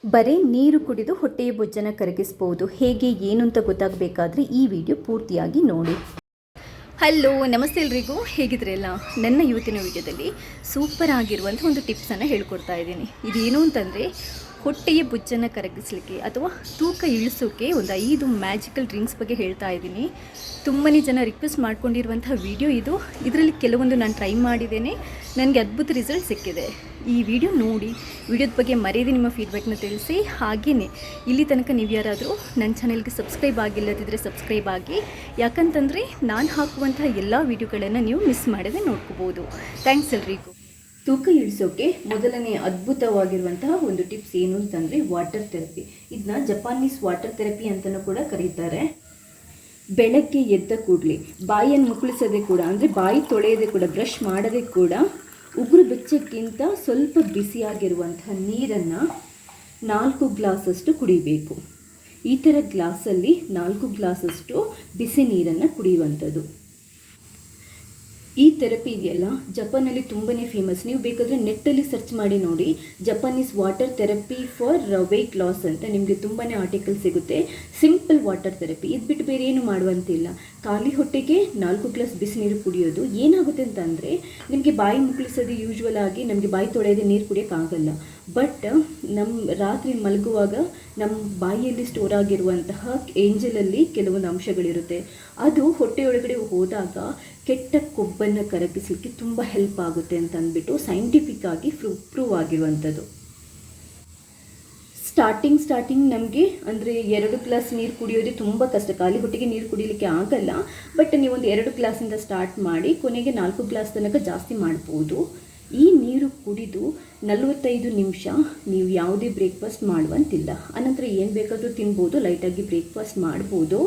ಬರೀ ನೀರು ಕುಡಿದು ಹೊಟ್ಟೆಯ ಬೊಜ್ಜನ್ನು ಕರಗಿಸ್ಬೋದು. ಹೇಗೆ ಏನು ಅಂತ ಗೊತ್ತಾಗಬೇಕಾದ್ರೆ ಈ ವಿಡಿಯೋ ಪೂರ್ತಿಯಾಗಿ ನೋಡಿ. ಹಲೋ, ನಮಸ್ತೆ ಎಲ್ರಿಗೂ, ಹೇಗಿದ್ರಲ್ಲ? ನನ್ನ ಇವತ್ತಿನ ವಿಡಿಯೋದಲ್ಲಿ ಸೂಪರ್ ಆಗಿರುವಂಥ ಒಂದು ಟಿಪ್ಸನ್ನು ಹೇಳ್ಕೊಡ್ತಾ ಇದ್ದೀನಿ. ಇದೇನು ಅಂತಂದರೆ ಹೊಟ್ಟೆಯ ಬೊಜ್ಜನ್ನು ಕರಗಿಸಲಿಕ್ಕೆ ಅಥವಾ ತೂಕ ಇಳಿಸೋಕ್ಕೆ ಒಂದು 5 ಮ್ಯಾಜಿಕಲ್ ಡ್ರಿಂಕ್ಸ್ ಬಗ್ಗೆ ಹೇಳ್ತಾ ಇದ್ದೀನಿ. ತುಂಬಾ ಜನ ರಿಕ್ವೆಸ್ಟ್ ಮಾಡ್ಕೊಂಡಿರುವಂಥ ವಿಡಿಯೋ ಇದು. ಇದರಲ್ಲಿ ಕೆಲವೊಂದು ನಾನು ಟ್ರೈ ಮಾಡಿದ್ದೇನೆ, ನನಗೆ ಅದ್ಭುತ ರಿಸಲ್ಟ್ ಸಿಕ್ಕಿದೆ. ಈ ವಿಡಿಯೋ ನೋಡಿ, ವಿಡಿಯೋದ ಬಗ್ಗೆ ಮರೆಯದೆ ನಿಮ್ಮ ಫೀಡ್ಬ್ಯಾಕ್ನ ತಿಳಿಸಿ. ಹಾಗೆಯೇ ಇಲ್ಲಿ ತನಕ ನೀವು ಯಾರಾದರೂ ನನ್ನ ಚಾನೆಲ್ಗೆ ಸಬ್ಸ್ಕ್ರೈಬ್ ಆಗಿಲ್ಲದಿದ್ದರೆ ಸಬ್ಸ್ಕ್ರೈಬ್ ಆಗಿ, ಯಾಕಂತಂದರೆ ನಾನು ಹಾಕುವಂಥ ಎಲ್ಲ ವಿಡಿಯೋಗಳನ್ನು ನೀವು ಮಿಸ್ ಮಾಡದೆ ನೋಡ್ಕೋಬೋದು. ಥ್ಯಾಂಕ್ಸ್ ಎಲ್ರಿಗೂ. ತೂಕ ಇಳಿಸೋಕೆ ಮೊದಲನೇ ಅದ್ಭುತವಾಗಿರುವಂತಹ ಒಂದು ಟಿಪ್ಸ್ ಏನು ಅಂತಂದರೆ ವಾಟರ್ ಥೆರಪಿ. ಇದನ್ನ ಜಪಾನೀಸ್ ವಾಟರ್ ಥೆರಪಿ ಅಂತಲೂ ಕೂಡ ಕರೀತಾರೆ. ಬೆಳಗ್ಗೆ ಎದ್ದ ಕೂಡಲೇ ಬಾಯನ್ನು ಮುಕ್ಕಳಿಸೋದೇ ಕೂಡ, ಅಂದರೆ ಬಾಯಿ ತೊಳೆಯದೆ ಕೂಡ, ಬ್ರಷ್ ಮಾಡದೆ ಕೂಡ ಉಗುರು ಬೆಚ್ಚಕ್ಕಿಂತ ಸ್ವಲ್ಪ ಬಿಸಿಯಾಗಿರುವಂತಹ ನೀರನ್ನು 4 ಗ್ಲಾಸಷ್ಟು ಕುಡಿಬೇಕು. ಈ ಥರ ಗ್ಲಾಸಲ್ಲಿ 4 ಗ್ಲಾಸಷ್ಟು ಬಿಸಿ ನೀರನ್ನು ಕುಡಿಯುವಂಥದ್ದು. ಈ ಥೆರಪಿ ಇದೆಯಲ್ಲ, ಜಪಾನಲ್ಲಿ ತುಂಬಾ ಫೇಮಸ್. ನೀವು ಬೇಕಾದರೆ ನೆಟ್ಟಲ್ಲಿ ಸರ್ಚ್ ಮಾಡಿ ನೋಡಿ, Japanese water therapy for weight loss ಅಂತ ನಿಮಗೆ ತುಂಬಾ ಆರ್ಟಿಕಲ್ ಸಿಗುತ್ತೆ. ಸಿಂಪಲ್ ವಾಟರ್ ಥೆರಪಿ, ಇದು ಬಿಟ್ಟು ಬೇರೆ ಏನು ಮಾಡುವಂತಿಲ್ಲ. ಖಾಲಿ ಹೊಟ್ಟೆಗೆ 4 ಗ್ಲಾಸ್ ಬಿಸಿನೀರು ಕುಡಿಯೋದು. ಏನಾಗುತ್ತೆ ಅಂತಂದರೆ, ನಿಮಗೆ ಬಾಯಿ ಮುಕ್ಕಳಿಸೋದು ಯೂಶ್ವಲ್ ಆಗಿ ನಮಗೆ ಬಾಯಿ ತೊಳೆಯದೆ ನೀರು ಕುಡಿಯೋಕ್ಕಾಗಲ್ಲ. ಬಟ್ ನಮ್ಮ ರಾತ್ರಿ ಮಲಗುವಾಗ ನಮ್ಮ ಬಾಯಿಯಲ್ಲಿ ಸ್ಟೋರ್ ಆಗಿರುವಂತಹ ಏಂಜಲಲ್ಲಿ ಕೆಲವೊಂದು ಅಂಶಗಳಿರುತ್ತೆ. ಅದು ಹೊಟ್ಟೆಯೊಳಗಡೆ ಹೋದಾಗ ಕೆಟ್ಟ ಕೊಬ್ಬನ್ನು ಕರಗಿಸಲಿಕ್ಕೆ ತುಂಬ ಹೆಲ್ಪ್ ಆಗುತ್ತೆ ಅಂತ ಅಂದ್ಬಿಟ್ಟು ಸೈಂಟಿಫಿಕ್ ಆಗಿ ಪ್ರೂವ್ ಆಗಿರುವಂಥದ್ದು. ಸ್ಟಾರ್ಟಿಂಗ್ ನಮಗೆ ಅಂದರೆ 2 ಗ್ಲಾಸ್ ನೀರು ಕುಡಿಯೋದು ತುಂಬ ಕಷ್ಟ. ಖಾಲಿ ಹೊಟ್ಟೆಗೆ ನೀರು ಕುಡಿಯಲಿಕ್ಕೆ ಆಗಲ್ಲ. ಬಟ್ ನೀವೊಂದು 2 ಗ್ಲಾಸಿಂದ ಸ್ಟಾರ್ಟ್ ಮಾಡಿ ಕೊನೆಗೆ 4 ಗ್ಲಾಸ್ ತನಕ ಜಾಸ್ತಿ ಮಾಡ್ಬೋದು. ಈ ನೀರು ಕುಡಿದು 45 ನಿಮಿಷ ನೀವು ಯಾವುದೇ ಬ್ರೇಕ್ಫಾಸ್ಟ್ ಮಾಡುವಂತಿಲ್ಲ. ಆನಂತರ ಏನು ಬೇಕಾದರೂ ತಿನ್ಬೋದು, ಲೈಟಾಗಿ ಬ್ರೇಕ್ಫಾಸ್ಟ್ ಮಾಡ್ಬೋದು.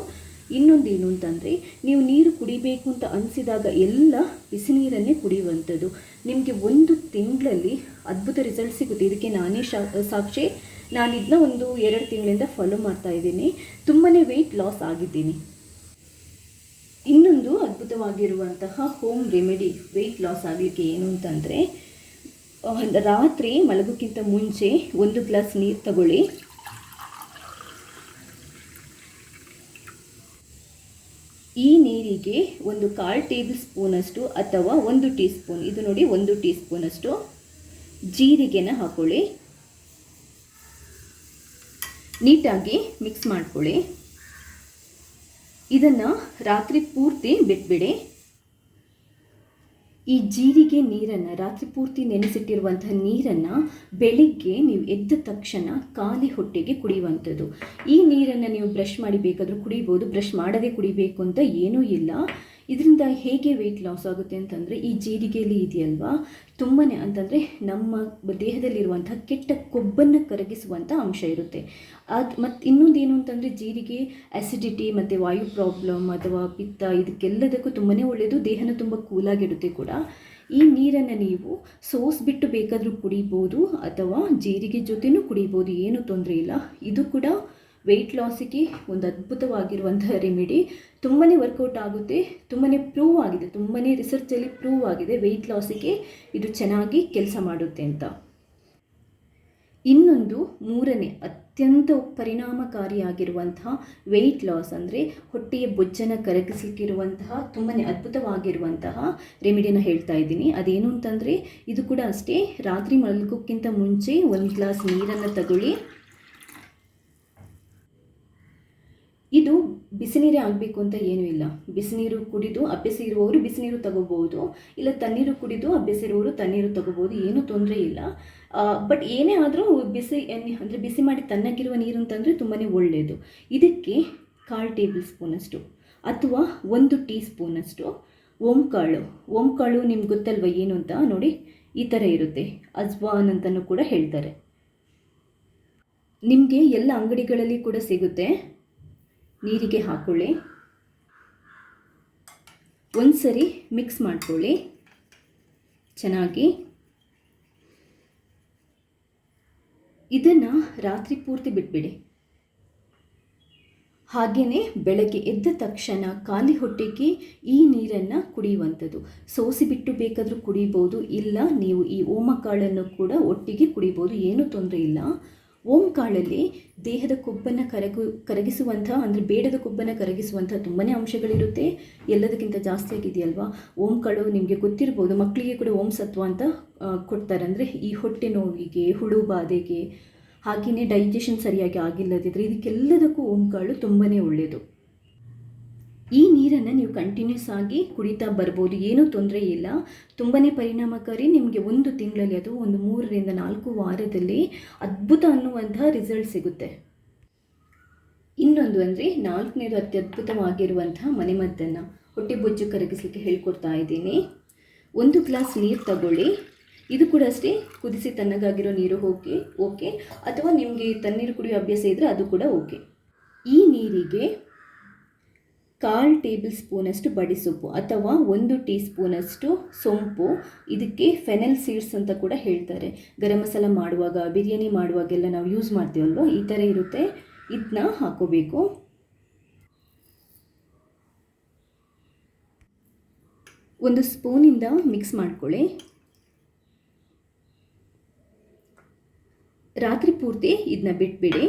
ಇನ್ನೊಂದೇನು ಅಂತಂದರೆ, ನೀವು ನೀರು ಕುಡಿಬೇಕು ಅಂತ ಅನಿಸಿದಾಗ ಎಲ್ಲ ಬಿಸಿ ನೀರನ್ನೇ ಕುಡಿಯುವಂಥದ್ದು. ನಿಮಗೆ 1 ತಿಂಗಳಲ್ಲಿ ಅದ್ಭುತ ರಿಸಲ್ಟ್ ಸಿಗುತ್ತೆ. ಇದಕ್ಕೆ ನಾನೇ ಸಾಕ್ಷಿ. ನಾನು ಇದನ್ನ ಒಂದು 2 ತಿಂಗಳಿಂದ ಫಾಲೋ ಮಾಡ್ತಾ ಇದ್ದೀನಿ. ತುಂಬಾ ವೆಯ್ಟ್ ಲಾಸ್ ಆಗಿದ್ದೀನಿ. ಇನ್ನೊಂದು ಅದ್ಭುತವಾಗಿರುವಂತಹ ಹೋಮ್ ರೆಮಿಡಿ ವೆಯ್ಟ್ ಲಾಸ್ ಆಗಲಿಕ್ಕೆ ಏನು ಅಂತಂದರೆ, ರಾತ್ರಿ ಮಲಗೋಕ್ಕಿಂತ ಮುಂಚೆ 1 ಗ್ಲಾಸ್ ನೀರು ತಗೊಳ್ಳಿ. ಈ ನೀರಿಗೆ ಒಂದು 1/4 ಟೇಬಲ್ ಸ್ಪೂನಷ್ಟು ಅಥವಾ 1 ಟೀ ಸ್ಪೂನ್, ಇದು ನೋಡಿ 1 ಟೀ ಸ್ಪೂನಷ್ಟು ಜೀರಿಗೆನ ಹಾಕೊಳ್ಳಿ. ನೀಟಾಗಿ ಮಿಕ್ಸ್ ಮಾಡ್ಕೊಳ್ಳಿ. ಇದನ್ನು ರಾತ್ರಿ ಪೂರ್ತಿ ಬಿಟ್ಬಿಡಿ. ಈ ಜೀರಿಗೆ ನೀರನ್ನು, ರಾತ್ರಿ ಪೂರ್ತಿ ನೆನೆಸಿಟ್ಟಿರುವಂತಹ ನೀರನ್ನು ಬೆಳಿಗ್ಗೆ ನೀವು ಎದ್ದ ತಕ್ಷಣ ಖಾಲಿ ಹೊಟ್ಟೆಗೆ ಕುಡಿಯುವಂಥದ್ದು. ಈ ನೀರನ್ನು ನೀವು ಬ್ರಷ್ ಮಾಡಿ ಬೇಕಾದರೂ ಕುಡಿಬೋದು, ಬ್ರಷ್ ಮಾಡದೆ ಕುಡಿಬೇಕು ಅಂತ ಏನೂ ಇಲ್ಲ. ಇದರಿಂದ ಹೇಗೆ ವೆಯ್ಟ್ ಲಾಸ್ ಆಗುತ್ತೆ ಅಂತಂದರೆ, ಈ ಜೀರಿಗೆಯಲ್ಲಿ ಇದೆಯಲ್ವಾ, ತುಂಬಾ ಅಂತಂದರೆ ನಮ್ಮ ದೇಹದಲ್ಲಿರುವಂಥ ಕೆಟ್ಟ ಕೊಬ್ಬನ್ನು ಕರಗಿಸುವಂಥ ಅಂಶ ಇರುತ್ತೆ. ಮತ್ತು ಇನ್ನೊಂದೇನು ಅಂತಂದರೆ, ಜೀರಿಗೆ ಆ್ಯಸಿಡಿಟಿ ಮತ್ತು ವಾಯು ಪ್ರಾಬ್ಲಮ್ ಅಥವಾ ಪಿತ್ತ ಇದಕ್ಕೆಲ್ಲದಕ್ಕೂ ತುಂಬಾ ಒಳ್ಳೆಯದು. ದೇಹನ ತುಂಬ ಕೂಲಾಗಿಡುತ್ತೆ ಕೂಡ. ಈ ನೀರನ್ನು ನೀವು ಸೋಸ್ಬಿಟ್ಟು ಬೇಕಾದರೂ ಕುಡಿಬೋದು ಅಥವಾ ಜೀರಿಗೆ ಜೊತೆನೂ ಕುಡಿಬೋದು, ಏನೂ ತೊಂದರೆ ಇಲ್ಲ. ಇದು ಕೂಡ ವೆಯ್ಟ್ ಲಾಸಿಗೆ ಒಂದು ಅದ್ಭುತವಾಗಿರುವಂತಹ ರೆಮಿಡಿ. ತುಂಬಾ ವರ್ಕೌಟ್ ಆಗುತ್ತೆ, ತುಂಬಾ ಪ್ರೂವ್ ಆಗಿದೆ, ತುಂಬಾ ರಿಸರ್ಚಲ್ಲಿ ಪ್ರೂವ್ ಆಗಿದೆ ವೆಯ್ಟ್ ಲಾಸಿಗೆ ಇದು ಚೆನ್ನಾಗಿ ಕೆಲಸ ಮಾಡುತ್ತೆ ಅಂತ. ಇನ್ನೊಂದು 3ನೇ ಅತ್ಯಂತ ಪರಿಣಾಮಕಾರಿಯಾಗಿರುವಂತಹ ವೆಯ್ಟ್ ಲಾಸ್ ಅಂದರೆ ಹೊಟ್ಟೆಯ ಬೊಜ್ಜನ್ನು ಕರಗಿಸಲಿಕ್ಕಿರುವಂತಹ ತುಂಬಾ ಅದ್ಭುತವಾಗಿರುವಂತಹ ರೆಮಿಡಿನ ಹೇಳ್ತಾ ಇದ್ದೀನಿ. ಅದೇನು ಅಂತಂದರೆ, ಇದು ಕೂಡ ಅಷ್ಟೇ. ರಾತ್ರಿ ಮಲಗೋಕ್ಕಿಂತ ಮುಂಚೆ 1 ಗ್ಲಾಸ್ ನೀರನ್ನು ತಗೊಳ್ಳಿ. ಇದು ಬಿಸಿನೀರೇ ಆಗಬೇಕು ಅಂತ ಏನೂ ಇಲ್ಲ. ಬಿಸಿನೀರು ಕುಡಿದು ಅಭ್ಯಾಸ ಇರುವವರು ಬಿಸಿನೀರು ತಗೋಬೋದು, ಇಲ್ಲ ತಣ್ಣೀರು ಕುಡಿದು ಅಭ್ಯಾಸ ಇರುವವರು ತಣ್ಣೀರು ತಗೋಬೋದು, ಏನೂ ತೊಂದರೆ ಇಲ್ಲ. ಬಟ್ ಏನೇ ಆದರೂ ಬಿಸಿ ಅಂದರೆ ಬಿಸಿ ಮಾಡಿ ತಣ್ಣಗಿರುವ ನೀರು ಅಂತಂದರೆ ತುಂಬಾ ಒಳ್ಳೆಯದು. ಇದಕ್ಕೆ 1/4 ಟೇಬಲ್ ಸ್ಪೂನಷ್ಟು ಅಥವಾ 1 ಟೀ ಸ್ಪೂನಷ್ಟು ಓಂಕಾಳು ನಿಮ್ಗೆ ಗೊತ್ತಲ್ವ ಏನು ಅಂತ ನೋಡಿ, ಈ ಥರ ಇರುತ್ತೆ. ಅಜ್ವಾನ್ ಅಂತಲೂ ಕೂಡ ಹೇಳ್ತಾರೆ. ನಿಮಗೆ ಎಲ್ಲ ಅಂಗಡಿಗಳಲ್ಲಿ ಕೂಡ ಸಿಗುತ್ತೆ. ನೀರಿಗೆ ಹಾಕ್ಕೊಳ್ಳಿ, ಒಂದ್ಸರಿ ಮಿಕ್ಸ್ ಮಾಡ್ಕೊಳ್ಳಿ ಚೆನ್ನಾಗಿ. ಇದನ್ನು ರಾತ್ರಿ ಪೂರ್ತಿ ಬಿಟ್ಬಿಡಿ. ಹಾಗೆಯೇ ಬೆಳಗ್ಗೆ ಎದ್ದ ತಕ್ಷಣ ಖಾಲಿ ಹೊಟ್ಟೆಗೆ ಈ ನೀರನ್ನು ಕುಡಿಯುವಂಥದ್ದು. ಸೋಸಿಬಿಟ್ಟು ಬೇಕಾದರೂ ಕುಡಿಬೋದು, ಇಲ್ಲ ನೀವು ಈ ಓಮಕಾಳನ್ನು ಕೂಡ ಒಟ್ಟಿಗೆ ಕುಡಿಬೋದು, ಏನೂ ತೊಂದರೆ ಇಲ್ಲ. ಓಂ ಕಾಳಲ್ಲಿ ದೇಹದ ಕೊಬ್ಬನ್ನು ಕರಗಿಸುವಂಥ ಅಂದರೆ ಬೇಡದ ಕೊಬ್ಬನ್ನು ಕರಗಿಸುವಂಥ ತುಂಬಾ ಅಂಶಗಳಿರುತ್ತೆ. ಎಲ್ಲದಕ್ಕಿಂತ ಜಾಸ್ತಿ ಆಗಿದೆಯಲ್ವಾ ಓಂ ಕಾಳು. ನಿಮಗೆ ಗೊತ್ತಿರ್ಬೋದು, ಮಕ್ಕಳಿಗೆ ಕೂಡ ಓಂ ಸತ್ವ ಅಂತ ಕೊಡ್ತಾರೆ. ಅಂದರೆ ಈ ಹೊಟ್ಟೆ ನೋವಿಗೆ, ಹುಳು ಬಾಧೆಗೆ, ಹಾಗೆಯೇ ಡೈಜೆಷನ್ ಸರಿಯಾಗಿ ಆಗಿಲ್ಲದಿದ್ದರೆ ಇದಕ್ಕೆಲ್ಲದಕ್ಕೂ ಓಂ ಕಾಳು ತುಂಬಾ ಒಳ್ಳೆಯದು. ಈ ನೀರನ್ನು ನೀವು ಕಂಟಿನ್ಯೂಸ್ ಆಗಿ ಕುಡಿತಾ ಬರ್ಬೋದು, ಏನೂ ತೊಂದರೆ ಇಲ್ಲ. ತುಂಬಾ ಪರಿಣಾಮಕಾರಿ. ನಿಮಗೆ ಒಂದು ತಿಂಗಳಲ್ಲಿ ಅದು ಒಂದು 3 ರಿಂದ 4 ವಾರದಲ್ಲಿ ಅದ್ಭುತ ಅನ್ನುವಂತಹ ರಿಸಲ್ಟ್ ಸಿಗುತ್ತೆ. ಇನ್ನೊಂದು ಅಂದರೆ 4ನೇದು ಅತ್ಯದ್ಭುತವಾಗಿರುವಂತಹ ಮನೆಮದ್ದನ್ನು ಹೊಟ್ಟೆ ಬೊಜ್ಜು ಕರಗಿಸಲಿಕ್ಕೆ ಹೇಳ್ಕೊಡ್ತಾ ಇದ್ದೀನಿ. 1 ಗ್ಲಾಸ್ ನೀರು ತಗೊಳ್ಳಿ. ಇದು ಕೂಡ ಅಷ್ಟೇ, ಕುದಿಸಿ ತಣ್ಣಗಾಗಿರೋ ನೀರು ಓಕೆ, ಅಥವಾ ನಿಮಗೆ ತಣ್ಣೀರು ಕುಡಿಯೋ ಅಭ್ಯಾಸ ಇದ್ದರೆ ಅದು ಕೂಡ ಓಕೆ. ಈ ನೀರಿಗೆ 1/4 ಟೇಬಲ್ ಸ್ಪೂನಷ್ಟು ಬಡಿಸೊಪ್ಪು ಅಥವಾ 1 ಟೀ ಸ್ಪೂನಷ್ಟು ಸೊಂಪು, ಇದಕ್ಕೆ ಫೆನೆಲ್ ಸೀಡ್ಸ್ ಅಂತ ಕೂಡ ಹೇಳ್ತಾರೆ. ಗರಂ ಮಸಾಲ ಮಾಡುವಾಗ, ಬಿರಿಯಾನಿ ಮಾಡುವಾಗೆಲ್ಲ ನಾವು ಯೂಸ್ ಮಾಡ್ತೀವಲ್ವ, ಈ ಥರ ಇರುತ್ತೆ. ಇದನ್ನ ಹಾಕೋಬೇಕು. ಒಂದು ಸ್ಪೂನಿಂದ ಮಿಕ್ಸ್ ಮಾಡ್ಕೊಳ್ಳಿ. ರಾತ್ರಿ ಪೂರ್ತಿ ಇದನ್ನ ಬಿಟ್ಬಿಡಿ.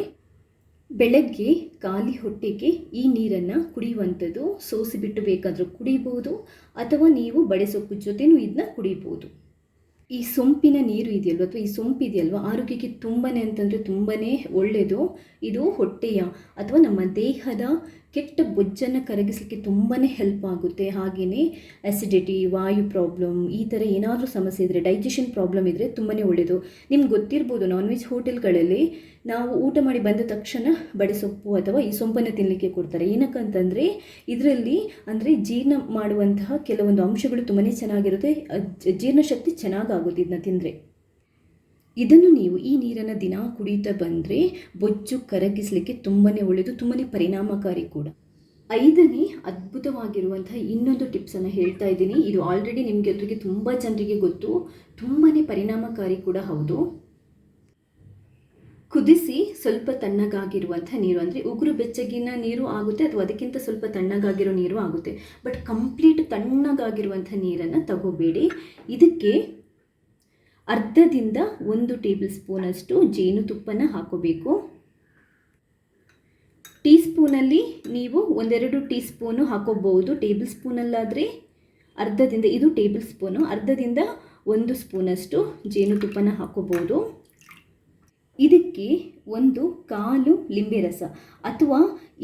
ಬೆಳಗ್ಗೆ ಖಾಲಿ ಹೊಟ್ಟೆಗೆ ಈ ನೀರನ್ನು ಕುಡಿಯುವಂಥದ್ದು. ಸೋಸಿಬಿಟ್ಟು ಬೇಕಾದರೂ ಕುಡಿಬೋದು, ಅಥವಾ ನೀವು ಬಡೆಸೊಪ್ಪು ಜೊತೆನೂ ಇದನ್ನ ಕುಡಿಬೋದು. ಈ ಸೊಂಪಿನ ನೀರು ಇದೆಯಲ್ವ, ಅಥವಾ ಈ ಸೊಂಪಿದೆಯಲ್ವ, ಆರೋಗ್ಯಕ್ಕೆ ತುಂಬಾ ಅಂತಂದರೆ ತುಂಬಾ ಒಳ್ಳೆಯದು. ಇದು ಹೊಟ್ಟೆಯ ಅಥವಾ ನಮ್ಮ ದೇಹದ ಕೆಟ್ಟ ಬೊಜ್ಜನ್ನು ಕರಗಿಸಲಿಕ್ಕೆ ತುಂಬಾ ಹೆಲ್ಪ್ ಆಗುತ್ತೆ. ಹಾಗೆಯೇ ಆ್ಯಸಿಡಿಟಿ, ವಾಯು ಪ್ರಾಬ್ಲಮ್, ಈ ಥರ ಏನಾದರೂ ಸಮಸ್ಯೆ ಇದ್ದರೆ, ಡೈಜೆಷನ್ ಪ್ರಾಬ್ಲಮ್ ಇದ್ದರೆ ತುಂಬಾ ಒಳ್ಳೆಯದು. ನಿಮ್ಗೆ ಗೊತ್ತಿರ್ಬೋದು, ನಾನ್ ವೆಜ್ ಹೋಟೆಲ್ಗಳಲ್ಲಿ ನಾವು ಊಟ ಮಾಡಿ ಬಂದ ತಕ್ಷಣ ಬಡೆಸೊಪ್ಪು ಅಥವಾ ಈ ಸೊಂಪನ್ನು ತಿನ್ನಲಿಕ್ಕೆ ಕೊಡ್ತಾರೆ. ಏನಕ್ಕಂತಂದರೆ ಇದರಲ್ಲಿ ಅಂದರೆ ಜೀರ್ಣ ಮಾಡುವಂತಹ ಕೆಲವೊಂದು ಅಂಶಗಳು ತುಂಬಾ ಚೆನ್ನಾಗಿರುತ್ತೆ. ಜೀರ್ಣಶಕ್ತಿ ಚೆನ್ನಾಗಾಗುತ್ತೆ ಇದನ್ನ ತಿಂದರೆ. ಇದನ್ನು ನೀವು ಈ ನೀರನ್ನು ದಿನ ಕುಡಿಯುತ್ತಾ ಬಂದರೆ ಬೊಜ್ಜು ಕರಗಿಸಲಿಕ್ಕೆ ತುಂಬಾ ಒಳ್ಳೆಯದು, ತುಂಬಾ ಪರಿಣಾಮಕಾರಿ ಕೂಡ. 5ನೇ ಅದ್ಭುತವಾಗಿರುವಂತಹ ಇನ್ನೊಂದು ಟಿಪ್ಸನ್ನು ಹೇಳ್ತಾ ಇದ್ದೀನಿ. ಇದು ಆಲ್ರೆಡಿ ನಿಮಗೆಲ್ಲರಿಗೆ ತುಂಬ ಜನರಿಗೆ ಗೊತ್ತು, ತುಂಬಾ ಪರಿಣಾಮಕಾರಿ ಕೂಡ ಹೌದು. ಕುದಿಸಿ ಸ್ವಲ್ಪ ತಣ್ಣಗಾಗಿರುವಂಥ ನೀರು, ಅಂದರೆ ಉಗುರು ಬೆಚ್ಚಗಿನ ನೀರು ಆಗುತ್ತೆ ಅಥವಾ ಅದಕ್ಕಿಂತ ಸ್ವಲ್ಪ ತಣ್ಣಗಾಗಿರೋ ನೀರು ಆಗುತ್ತೆ. ಬಟ್ ಕಂಪ್ಲೀಟ್ ತಣ್ಣಗಾಗಿರುವಂಥ ನೀರನ್ನು ತಗೋಬೇಡಿ. ಇದಕ್ಕೆ ಅರ್ಧದಿಂದ 1 ಟೇಬಲ್ ಸ್ಪೂನಷ್ಟು ಜೇನುತುಪ್ಪನ ಹಾಕೋಬೇಕು. ಟೀ ಸ್ಪೂನಲ್ಲಿ ನೀವು 1-2 ಟೀ ಸ್ಪೂನು ಹಾಕೋಬಹುದು. ಟೇಬಲ್ ಸ್ಪೂನಲ್ಲಾದರೆ ಅರ್ಧದಿಂದ, ಇದು ಟೇಬಲ್ ಸ್ಪೂನು, ಅರ್ಧದಿಂದ 1 ಸ್ಪೂನಷ್ಟು ಜೇನುತುಪ್ಪನ ಹಾಕೋಬಹುದು. ಇದಕ್ಕೆ 1/4 ಲಿಂಬೆ ರಸ, ಅಥವಾ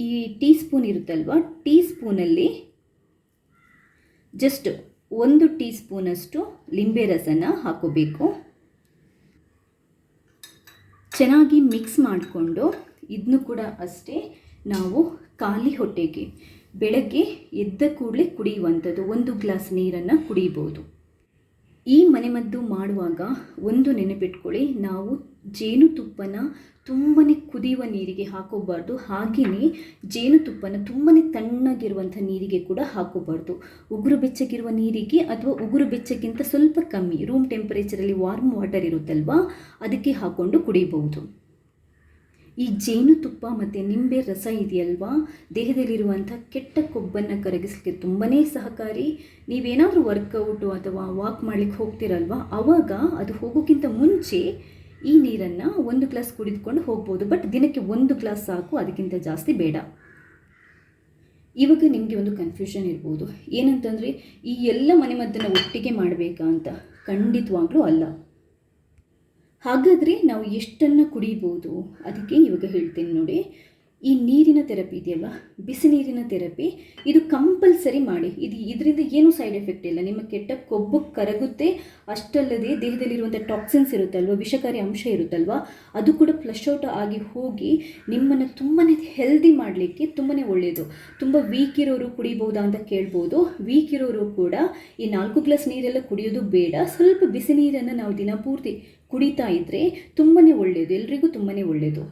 ಈ ಟೀ ಸ್ಪೂನ್ ಇರುತ್ತಲ್ವ, ಟೀ ಸ್ಪೂನಲ್ಲಿ ಜಸ್ಟ್ 1 ಟೀ ಸ್ಪೂನಷ್ಟು ಲಿಂಬೆ ರಸನ ಹಾಕೋಬೇಕು. ಚೆನ್ನಾಗಿ ಮಿಕ್ಸ್ ಮಾಡಿಕೊಂಡು ಇದನ್ನು ಕೂಡ ಅಷ್ಟೇ ನಾವು ಖಾಲಿ ಹೊಟ್ಟೆಗೆ ಬೆಳಗ್ಗೆ ಎದ್ದ ಕೂಡಲೇ ಕುಡಿಯುವಂಥದ್ದು. 1 ಗ್ಲಾಸ್ ನೀರನ್ನು ಕುಡಿಬೋದು. ಈ ಮನೆಮದ್ದು ಮಾಡುವಾಗ ಒಂದು ನೆನಪಿಟ್ಕೊಳ್ಳಿ, ನಾವು ಜೇನುತುಪ್ಪನ ತುಂಬಾ ಕುದಿಯುವ ನೀರಿಗೆ ಹಾಕೋಬಾರ್ದು. ಹಾಗೆಯೇ ಜೇನುತುಪ್ಪನ ತುಂಬಾ ತಣ್ಣಗಿರುವಂಥ ನೀರಿಗೆ ಕೂಡ ಹಾಕೋಬಾರ್ದು. ಉಗುರು ಬೆಚ್ಚಗಿರುವ ನೀರಿಗೆ ಅಥವಾ ಉಗುರು ಬೆಚ್ಚಗಿಂತ ಸ್ವಲ್ಪ ಕಮ್ಮಿ ರೂಮ್ ಟೆಂಪರೇಚರಲ್ಲಿ ವಾರ್ಮ್ ವಾಟರ್ ಇರುತ್ತಲ್ವ, ಅದಕ್ಕೆ ಹಾಕ್ಕೊಂಡು ಕುಡಿಬಹುದು. ಈ ಜೇನುತುಪ್ಪ ಮತ್ತು ನಿಂಬೆ ರಸ ಇದೆಯಲ್ವಾ, ದೇಹದಲ್ಲಿರುವಂಥ ಕೆಟ್ಟ ಕೊಬ್ಬನ್ನು ಕರಗಿಸಲಿಕ್ಕೆ ತುಂಬಾ ಸಹಕಾರಿ. ನೀವೇನಾದರೂ ವರ್ಕೌಟು ಅಥವಾ ವಾಕ್ ಮಾಡಲಿಕ್ಕೆ ಹೋಗ್ತಿರಲ್ವ, ಆವಾಗ ಅದು ಹೋಗೋಕ್ಕಿಂತ ಮುಂಚೆ ಈ ನೀರನ್ನು 1 ಗ್ಲಾಸ್ ಕುಡಿದುಕೊಂಡು ಹೋಗ್ಬೋದು. ಬಟ್ ದಿನಕ್ಕೆ 1 ಗ್ಲಾಸ್ ಸಾಕು, ಅದಕ್ಕಿಂತ ಜಾಸ್ತಿ ಬೇಡ. ಇವಾಗ ನಿಮಗೆ ಒಂದು ಕನ್ಫ್ಯೂಷನ್ ಇರ್ಬೋದು, ಏನಂತಂದರೆ ಈ ಎಲ್ಲ ಮನೆಮದ್ದನ್ನು ಒಟ್ಟಿಗೆ ಮಾಡಬೇಕಾ ಅಂತ. ಖಂಡಿತವಾಗ್ಲೂ ಅಲ್ಲ. ಹಾಗಾದರೆ ನಾವು ಎಷ್ಟನ್ನು ಕುಡಿಬೋದು ಅದಕ್ಕೆ ಇವಾಗ ಹೇಳ್ತೀನಿ ನೋಡಿ. ಈ ನೀರಿನ ಥೆರಪಿ ಇದೆಯಲ್ಲ, ಬಿಸಿ ನೀರಿನ ಥೆರಪಿ, ಇದು ಕಂಪಲ್ಸರಿ ಮಾಡಿ. ಇದರಿಂದ ಏನೂ ಸೈಡ್ ಎಫೆಕ್ಟ್ ಇಲ್ಲ. ನಿಮ್ಮ ಕೆಟ್ಟ ಕೊಬ್ಬು ಕರಗುತ್ತೆ, ಅಷ್ಟಲ್ಲದೆ ದೇಹದಲ್ಲಿರುವಂಥ ಟಾಕ್ಸಿನ್ಸ್ ಇರುತ್ತಲ್ವ, ವಿಷಕಾರಿ ಅಂಶ ಇರುತ್ತಲ್ವ, ಅದು ಕೂಡ ಫ್ಲಶ್ ಔಟ್ ಆಗಿ ಹೋಗಿ ನಿಮ್ಮನ್ನು ತುಂಬಾ ಹೆಲ್ದಿ ಮಾಡಲಿಕ್ಕೆ ತುಂಬಾ ಒಳ್ಳೆಯದು. ತುಂಬ ವೀಕ್ ಇರೋರು ಕುಡಿಬೋದಾ ಅಂತ ಕೇಳ್ಬೋದು. ವೀಕ್ ಇರೋರು ಕೂಡ ಈ 4 ಗ್ಲಾಸ್ ನೀರೆಲ್ಲ ಕುಡಿಯೋದು ಬೇಡ. ಸ್ವಲ್ಪ ಬಿಸಿ ನೀರನ್ನು ನಾವು ದಿನಪೂರ್ತಿ ಕುಡಿತಾ ಇದ್ದರೆ ತುಂಬಾ ಒಳ್ಳೆಯದು, ಎಲ್ರಿಗೂ ತುಂಬಾ ಒಳ್ಳೆಯದು.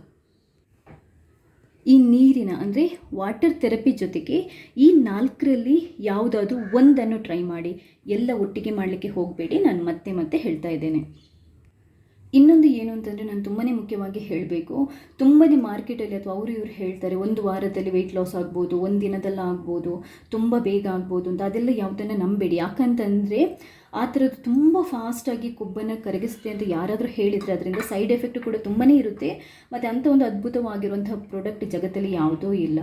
ಈ ನೀರಿನ ಅಂದರೆ ವಾಟರ್ ಥೆರಪಿ ಜೊತೆಗೆ ಈ 4ರಲ್ಲಿ ಯಾವುದಾದ್ರೂ ಒಂದನ್ನು ಟ್ರೈ ಮಾಡಿ. ಎಲ್ಲ ಒಟ್ಟಿಗೆ ಮಾಡಲಿಕ್ಕೆ ಹೋಗಬೇಡಿ, ನಾನು ಮತ್ತೆ ಹೇಳ್ತಾ ಇದ್ದೇನೆ. ಇನ್ನೊಂದು ಏನು ಅಂತಂದರೆ, ನಾನು ತುಂಬಾ ಮುಖ್ಯವಾಗಿ ಹೇಳಬೇಕು, ತುಂಬಾ ಮಾರ್ಕೆಟಲ್ಲಿ ಅಥವಾ ಅವರು ಇವರು ಹೇಳ್ತಾರೆ 1 ವಾರದಲ್ಲಿ ವೆಯ್ಟ್ ಲಾಸ್ ಆಗ್ಬೋದು, 1 ದಿನದಲ್ಲಿ ಆಗ್ಬೋದು, ತುಂಬ ಬೇಗ ಆಗ್ಬೋದು ಅಂತ. ಅದೆಲ್ಲ ಯಾವುದನ್ನು ನಂಬೇಡಿ. ಯಾಕಂತಂದರೆ ಆ ಥರದ್ದು ತುಂಬ ಫಾಸ್ಟಾಗಿ ಕೊಬ್ಬನ್ನು ಕರಗಿಸುತ್ತೆ ಅಂತ ಯಾರಾದರೂ ಹೇಳಿದರೆ ಅದರಿಂದ ಸೈಡ್ ಎಫೆಕ್ಟ್ ಕೂಡ ತುಂಬಾ ಇರುತ್ತೆ. ಮತ್ತು ಅಂಥ ಒಂದು ಅದ್ಭುತವಾಗಿರುವಂಥ ಪ್ರಾಡಕ್ಟ್ ಜಗತ್ತಲ್ಲಿ ಯಾವುದೂ ಇಲ್ಲ.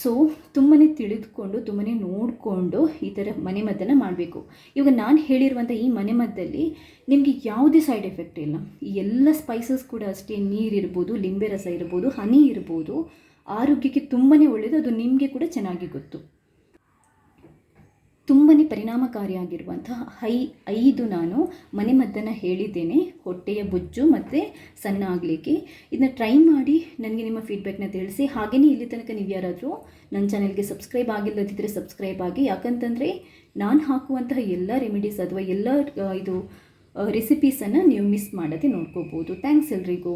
ಸೊ ತುಂಬಾ ತಿಳಿದುಕೊಂಡು ತುಂಬಾ ನೋಡಿಕೊಂಡು ಈ ಥರ ಮನೆಮದ್ದನ್ನು ಮಾಡಬೇಕು. ಇವಾಗ ನಾನು ಹೇಳಿರುವಂಥ ಈ ಮನೆಮದ್ದಲ್ಲಿ ನಿಮಗೆ ಯಾವುದೇ ಸೈಡ್ ಎಫೆಕ್ಟ್ ಇಲ್ಲ. ಈ ಎಲ್ಲ ಸ್ಪೈಸಸ್ ಕೂಡ ಅಷ್ಟೇ, ನೀರಿರ್ಬೋದು, ಲಿಂಬೆ ರಸ ಇರ್ಬೋದು, ಹನಿ ಇರ್ಬೋದು, ಆರೋಗ್ಯಕ್ಕೆ ತುಂಬಾ ಒಳ್ಳೆಯದು. ಅದು ನಿಮಗೆ ಕೂಡ ಚೆನ್ನಾಗಿ ಗೊತ್ತು. ತುಂಬಾ ಪರಿಣಾಮಕಾರಿಯಾಗಿರುವಂಥ 5 ನಾನು ಮನೆಮದ್ದನ್ನು ಹೇಳಿದ್ದೇನೆ ಹೊಟ್ಟೆಯ ಬೊಜ್ಜು ಮತ್ತು ಸಣ್ಣ ಆಗಲಿಕ್ಕೆ. ಇದನ್ನ ಟ್ರೈ ಮಾಡಿ ನನಗೆ ನಿಮ್ಮ ಫೀಡ್ಬ್ಯಾಕ್ನ ತಿಳಿಸಿ. ಹಾಗೆಯೇ ಇಲ್ಲಿ ತನಕ ನೀವು ಯಾರಾದರೂ ನನ್ನ ಚಾನಲ್ಗೆ ಸಬ್ಸ್ಕ್ರೈಬ್ ಆಗಿಲ್ಲದಿದ್ದರೆ ಸಬ್ಸ್ಕ್ರೈಬ್ ಆಗಿ. ಯಾಕಂತಂದರೆ ನಾನು ಹಾಕುವಂತಹ ಎಲ್ಲ ರೆಮಿಡೀಸ್ ಅಥವಾ ಎಲ್ಲ ರೆಸಿಪೀಸನ್ನು ನೀವು ಮಿಸ್ ಮಾಡದೆ ನೋಡ್ಕೋಬೋದು. ಥ್ಯಾಂಕ್ಸ್ ಎಲ್ರಿಗೂ.